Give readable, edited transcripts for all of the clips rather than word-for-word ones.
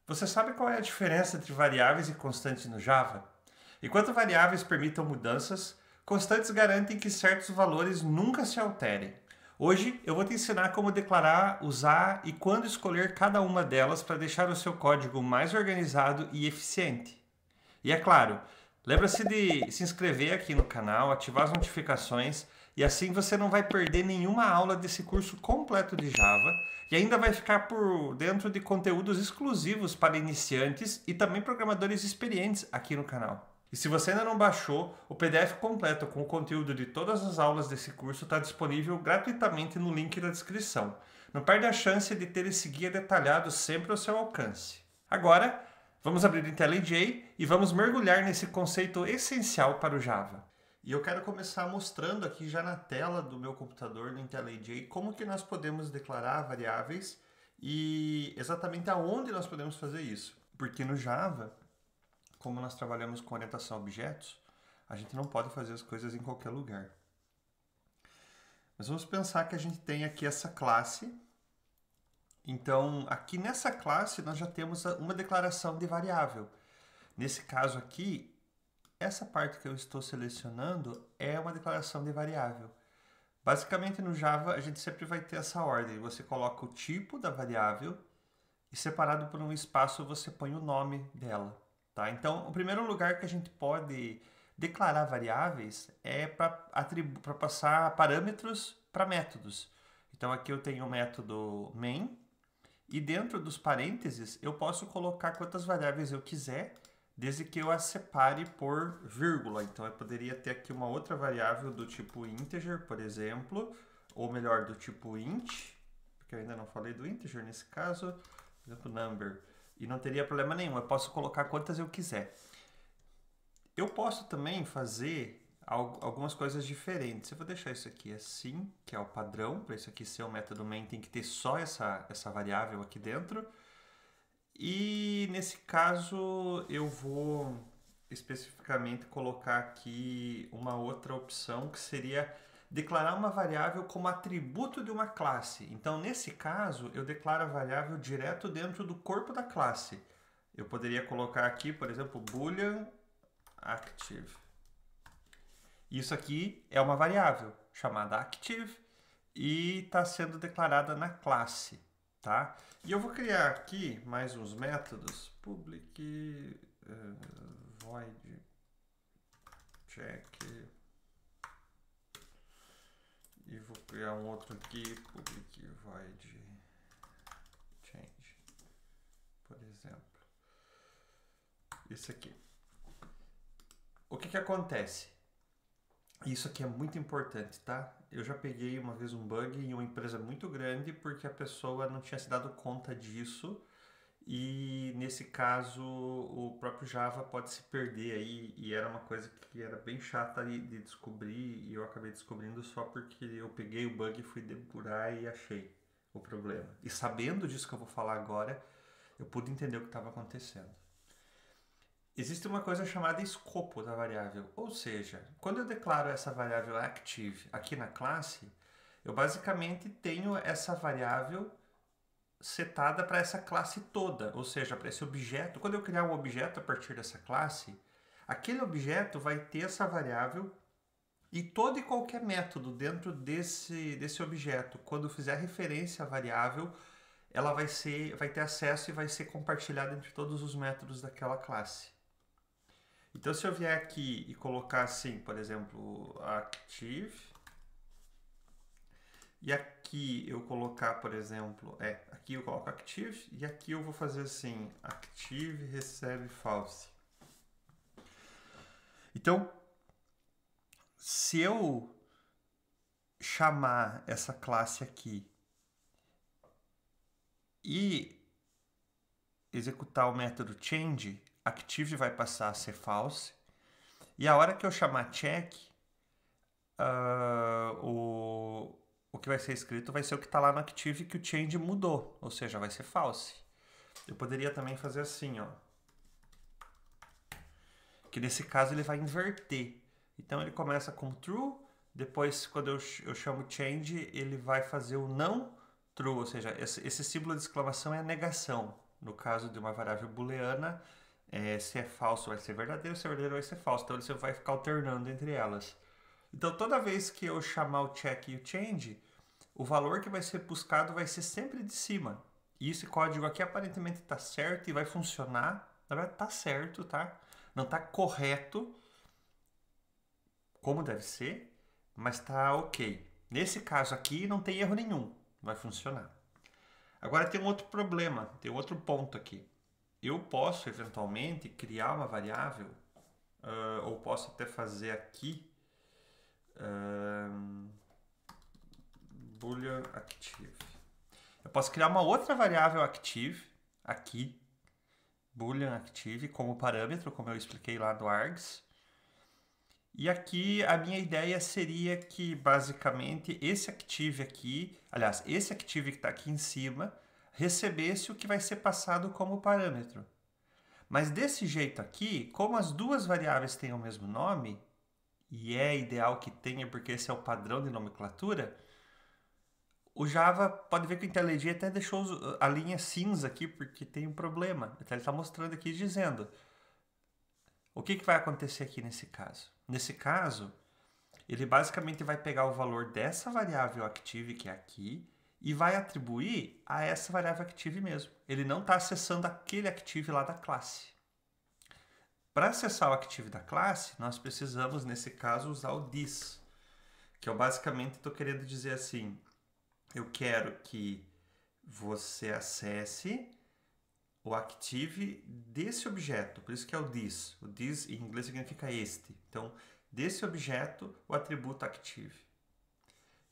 Você sabe qual é a diferença entre variáveis e constantes no Java? Enquanto variáveis permitam mudanças, constantes garantem que certos valores nunca se alterem. Hoje eu vou te ensinar como declarar, usar e quando escolher cada uma delas para deixar o seu código mais organizado e eficiente. E é claro, lembra-se de se inscrever aqui no canal, ativar as notificações e assim você não vai perder nenhuma aula desse curso completo de Java e ainda vai ficar por dentro de conteúdos exclusivos para iniciantes e também programadores experientes aqui no canal. E se você ainda não baixou, o PDF completo com o conteúdo de todas as aulas desse curso está disponível gratuitamente no link da descrição. Não perde a chance de ter esse guia detalhado sempre ao seu alcance. Agora, vamos abrir o IntelliJ e vamos mergulhar nesse conceito essencial para o Java. E eu quero começar mostrando aqui já na tela do meu computador no IntelliJ como que nós podemos declarar variáveis e exatamente aonde nós podemos fazer isso. Porque no Java, como nós trabalhamos com orientação a objetos, a gente não pode fazer as coisas em qualquer lugar. Mas vamos pensar que a gente tem aqui essa classe. Então, aqui nessa classe, nós já temos uma declaração de variável. Nesse caso aqui, essa parte que eu estou selecionando é uma declaração de variável. Basicamente, no Java, a gente sempre vai ter essa ordem. Você coloca o tipo da variável e, separado por um espaço, você põe o nome dela. Tá? Então, o primeiro lugar que a gente pode declarar variáveis é para passar parâmetros para métodos. Então, aqui eu tenho o método main. E dentro dos parênteses, eu posso colocar quantas variáveis eu quiser, desde que eu as separe por vírgula. Então, eu poderia ter aqui uma outra variável do tipo integer, por exemplo, ou melhor, do tipo int, porque eu ainda não falei do integer nesse caso, por exemplo, number. E não teria problema nenhum, eu posso colocar quantas eu quiser. Eu posso também fazer algumas coisas diferentes. Eu vou deixar isso aqui assim, que é o padrão. Para isso aqui ser o método main, tem que ter só essa variável aqui dentro. E nesse caso, eu vou especificamente colocar aqui uma outra opção, que seria declarar uma variável como atributo de uma classe. Então, nesse caso, eu declaro a variável direto dentro do corpo da classe. Eu poderia colocar aqui, por exemplo, boolean active. Isso aqui é uma variável chamada active e está sendo declarada na classe, tá? E eu vou criar aqui mais uns métodos, public void check, e vou criar um outro aqui, public void change, por exemplo. Esse aqui. O que acontece? Isso aqui é muito importante, tá? Eu já peguei uma vez um bug em uma empresa muito grande porque a pessoa não tinha se dado conta disso e nesse caso o próprio Java pode se perder aí e era uma coisa que era bem chata de descobrir e eu acabei descobrindo só porque eu peguei o bug, fui depurar e achei o problema. E sabendo disso que eu vou falar agora, eu pude entender o que estava acontecendo. Existe uma coisa chamada escopo da variável, ou seja, quando eu declaro essa variável active aqui na classe, eu basicamente tenho essa variável setada para essa classe toda, ou seja, para esse objeto. Quando eu criar um objeto a partir dessa classe, aquele objeto vai ter essa variável e todo e qualquer método dentro desse objeto, quando fizer referência à variável, ela vai ter acesso e vai ser compartilhada entre todos os métodos daquela classe. Então, se eu vier aqui e colocar assim, por exemplo, active, e aqui eu colocar, por exemplo, aqui eu coloco active, e aqui eu vou fazer assim, active recebe false. Então, se eu chamar essa classe aqui e executar o método change, active vai passar a ser false. E a hora que eu chamar check, o que vai ser escrito vai ser o que está lá no active que o change mudou, ou seja, vai ser false. Eu poderia também fazer assim, ó, que nesse caso ele vai inverter. Então ele começa com true, depois quando eu chamo change, ele vai fazer o não true, ou seja, esse símbolo de exclamação é a negação. No caso de uma variável booleana, se é falso vai ser verdadeiro, se é verdadeiro vai ser falso. Então você vai ficar alternando entre elas. Então toda vez que eu chamar o check e o change, o valor que vai ser buscado vai ser sempre de cima. E esse código aqui aparentemente está certo e vai funcionar. Na verdade está certo, tá? Não está correto como deve ser, mas está ok. Nesse caso aqui não tem erro nenhum, vai funcionar. Agora tem um outro problema, tem outro ponto aqui. Eu posso eventualmente criar uma variável, ou posso até fazer aqui boolean active. Eu posso criar uma outra variável active aqui, boolean active, como parâmetro, como eu expliquei lá do args. E aqui a minha ideia seria que basicamente esse active aqui, aliás, esse active que está aqui em cima, recebesse o que vai ser passado como parâmetro. Mas desse jeito aqui, como as duas variáveis têm o mesmo nome, e é ideal que tenha porque esse é o padrão de nomenclatura, o Java, pode ver que o IntelliJ até deixou a linha cinza aqui porque tem um problema. Então ele está mostrando aqui dizendo o que vai acontecer aqui nesse caso. Nesse caso, ele basicamente vai pegar o valor dessa variável active que é aqui e vai atribuir a essa variável active mesmo. Ele não está acessando aquele active lá da classe. Para acessar o active da classe, nós precisamos, nesse caso, usar o this, que eu basicamente estou querendo dizer assim, eu quero que você acesse o active desse objeto, por isso que é o this. O this em inglês significa este. Então, desse objeto, o atributo active.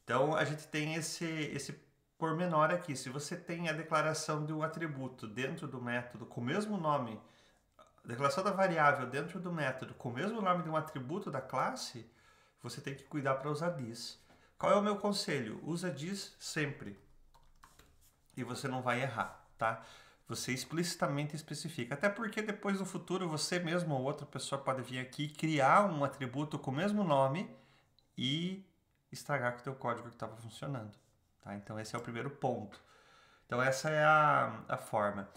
Então, a gente tem esse pormenor aqui. Se você tem a declaração de um atributo dentro do método com o mesmo nome, a declaração da variável dentro do método com o mesmo nome de um atributo da classe, você tem que cuidar para usar this. Qual é o meu conselho? Usa this sempre. E você não vai errar, tá? Você explicitamente especifica. Até porque depois no futuro você mesmo ou outra pessoa pode vir aqui criar um atributo com o mesmo nome e estragar com o teu código que estava funcionando. Tá? Então esse é o primeiro ponto. Então essa é a forma.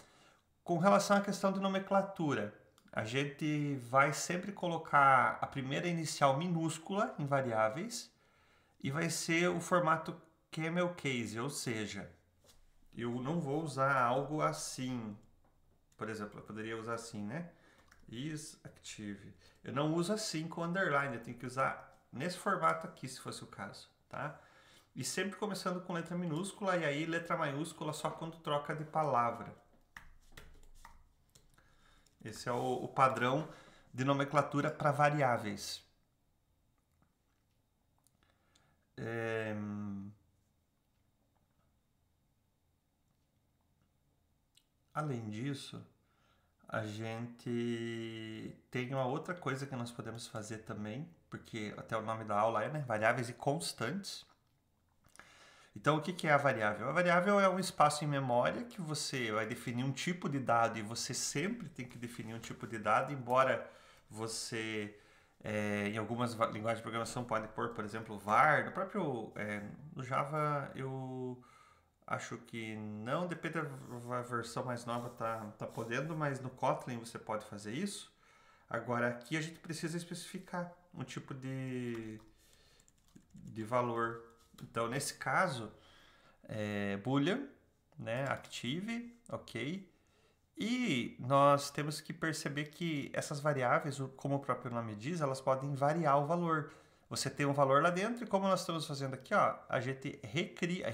Com relação à questão de nomenclatura, a gente vai sempre colocar a primeira inicial minúscula em variáveis e vai ser o formato camel case, ou seja, eu não vou usar algo assim. Por exemplo, eu poderia usar assim, né? Is active. Eu não uso assim com underline, eu tenho que usar nesse formato aqui, se fosse o caso, tá? E sempre começando com letra minúscula e aí letra maiúscula só quando troca de palavra. Esse é o padrão de nomenclatura para variáveis. Além disso, a gente tem uma outra coisa que nós podemos fazer também, porque até o nome da aula é, né? Variáveis e constantes. Então, o que é a variável? A variável é um espaço em memória que você vai definir um tipo de dado e você sempre tem que definir um tipo de dado, embora você, em algumas linguagens de programação, pode pôr, por exemplo, var. No próprio no Java, eu acho que não, depende da versão mais nova, tá podendo, mas no Kotlin você pode fazer isso. Agora, aqui a gente precisa especificar um tipo de valor. Então, nesse caso, boolean, né, active, ok. E nós temos que perceber que essas variáveis, como o próprio nome diz, elas podem variar o valor. Você tem um valor lá dentro e como nós estamos fazendo aqui, ó, a gente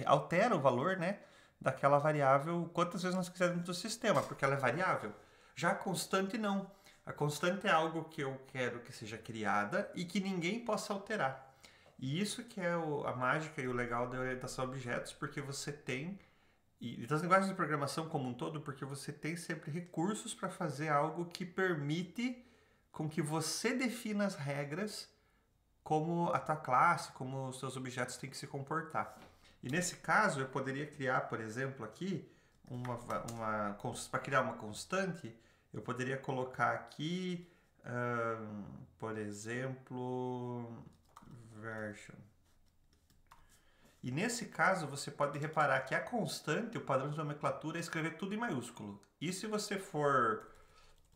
altera o valor, né, daquela variável quantas vezes nós quisermos do sistema, porque ela é variável. Já a constante não. A constante é algo que eu quero que seja criada e que ninguém possa alterar. E isso que é a mágica e o legal da orientação a objetos, porque você tem, e das linguagens de programação como um todo, porque você tem sempre recursos para fazer algo que permite com que você defina as regras como a tua classe, como os seus objetos têm que se comportar. E nesse caso, eu poderia criar, por exemplo, aqui, para criar uma constante, eu poderia colocar aqui, por exemplo, version. E nesse caso, você pode reparar que a constante, o padrão de nomenclatura, é escrever tudo em maiúsculo. E se você for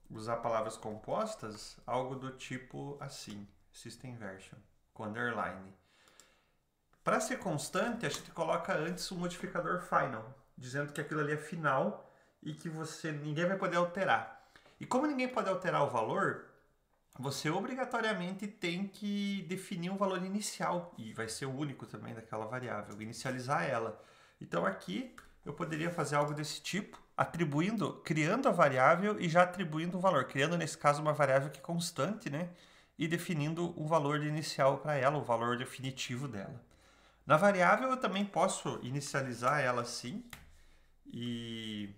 usar palavras compostas, algo do tipo assim, system version, com underline. Para ser constante, a gente coloca antes o modificador final, dizendo que aquilo ali é final e que ninguém vai poder alterar. E como ninguém pode alterar o valor, você obrigatoriamente tem que definir um valor inicial, e vai ser o único também daquela variável, inicializar ela. Então aqui eu poderia fazer algo desse tipo, criando a variável e já atribuindo um valor, criando nesse caso uma variável que é constante, né? E definindo um valor inicial para ela, o valor definitivo dela. Na variável eu também posso inicializar ela assim, e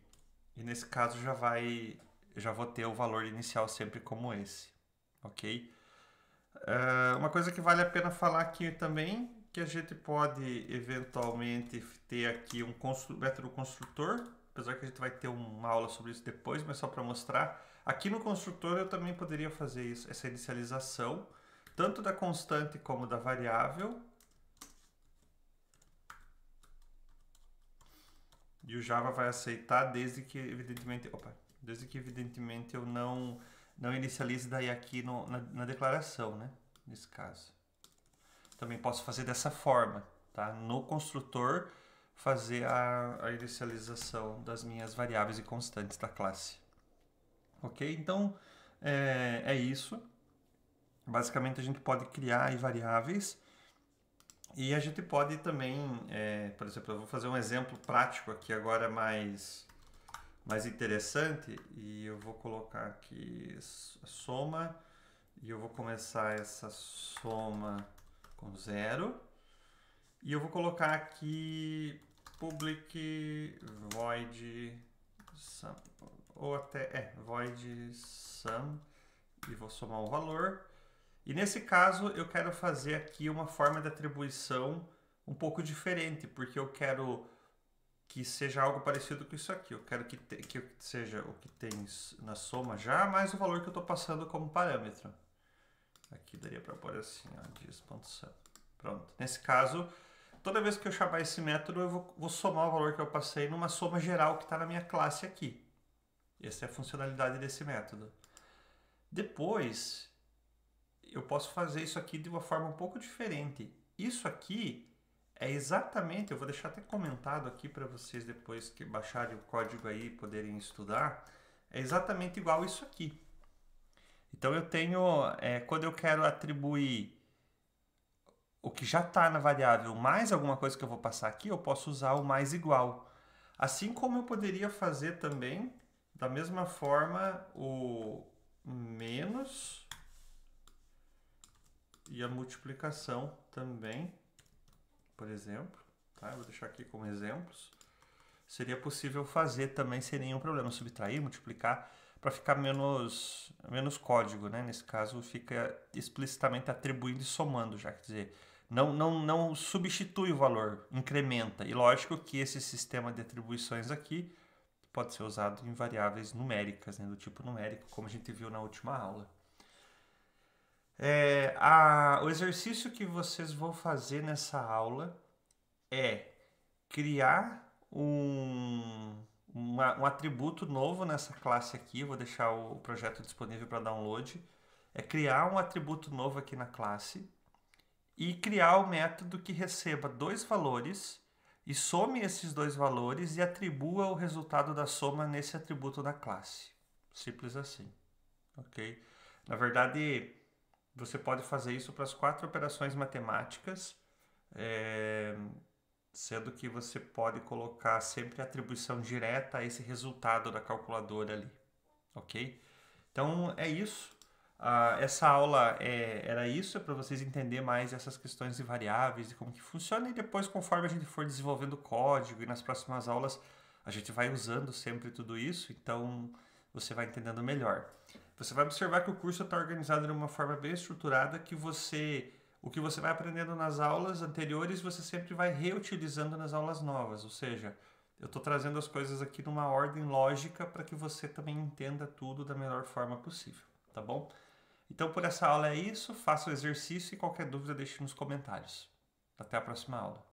nesse caso já vou ter o valor inicial sempre como esse, ok? Uma coisa que vale a pena falar aqui também, que a gente pode eventualmente ter aqui um método construtor, apesar que a gente vai ter uma aula sobre isso depois, mas só para mostrar. Aqui no construtor eu também poderia fazer isso, essa inicialização, tanto da constante como da variável. E o Java vai aceitar desde que evidentemente eu não inicialize daí aqui na declaração, né? Nesse caso. Também posso fazer dessa forma, tá? No construtor, fazer a inicialização das minhas variáveis e constantes da classe. Ok? Então, é isso. Basicamente, a gente pode criar variáveis e a gente pode também, por exemplo, eu vou fazer um exemplo prático aqui agora mais interessante, e eu vou colocar aqui a soma, e eu vou começar essa soma com 0, e eu vou colocar aqui public void sum, ou até void sum, e vou somar um valor. E nesse caso eu quero fazer aqui uma forma de atribuição um pouco diferente, porque eu quero que seja algo parecido com isso aqui. Eu quero que seja o que tem na soma já, mais o valor que eu estou passando como parâmetro. Aqui daria para pôr assim, dis.sum. Pronto. Nesse caso, toda vez que eu chamar esse método, eu vou somar o valor que eu passei numa soma geral que está na minha classe aqui. Essa é a funcionalidade desse método. Depois, eu posso fazer isso aqui de uma forma um pouco diferente. Isso aqui é exatamente, eu vou deixar até comentado aqui para vocês depois que baixarem o código aí e poderem estudar, é exatamente igual isso aqui. Então eu tenho, quando eu quero atribuir o que já está na variável mais alguma coisa que eu vou passar aqui, eu posso usar o mais igual. Assim como eu poderia fazer também, da mesma forma, o menos e a multiplicação também, por exemplo, tá? Eu vou deixar aqui como exemplos. Seria possível fazer também sem nenhum problema, subtrair, multiplicar, para ficar menos código, né? Nesse caso fica explicitamente atribuindo e somando, já quer dizer, não substitui o valor, incrementa. E lógico que esse sistema de atribuições aqui pode ser usado em variáveis numéricas, né? Do tipo numérico, como a gente viu na última aula. O exercício que vocês vão fazer nessa aula é criar um atributo novo nessa classe aqui. Vou deixar o projeto disponível para download. É criar um atributo novo aqui na classe e criar o método que receba dois valores e some esses dois valores e atribua o resultado da soma nesse atributo da classe. Simples assim, ok? Na verdade, você pode fazer isso para as 4 operações matemáticas, sendo que você pode colocar sempre a atribuição direta a esse resultado da calculadora ali, ok? Então é isso. Essa aula era isso, para vocês entenderem mais essas questões de variáveis e como que funciona, e depois, conforme a gente for desenvolvendo o código e nas próximas aulas, a gente vai usando sempre tudo isso, então você vai entendendo melhor. Você vai observar que o curso está organizado de uma forma bem estruturada, que o que você vai aprendendo nas aulas anteriores, você sempre vai reutilizando nas aulas novas, ou seja, eu estou trazendo as coisas aqui numa ordem lógica para que você também entenda tudo da melhor forma possível, tá bom? Então, por essa aula é isso, faça o exercício e qualquer dúvida deixe nos comentários. Até a próxima aula.